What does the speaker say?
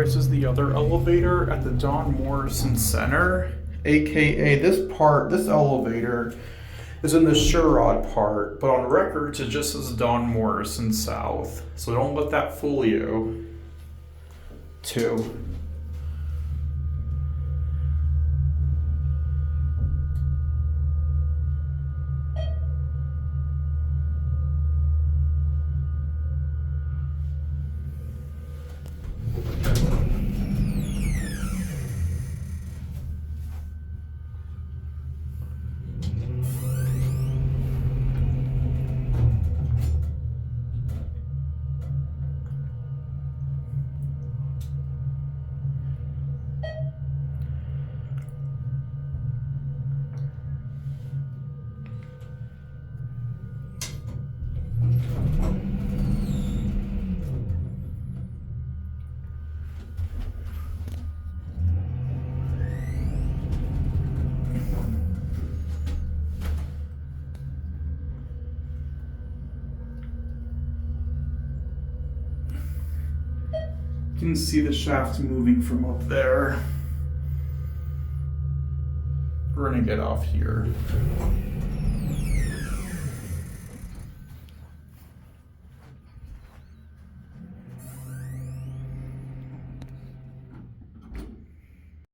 price as the other elevator at the Don Morrison Center, aka this elevator is in the Sherrod part, but on records it just says Don Morrison South. So don't let that fool you. 2. You can see the shaft moving from up there. We're gonna get off here.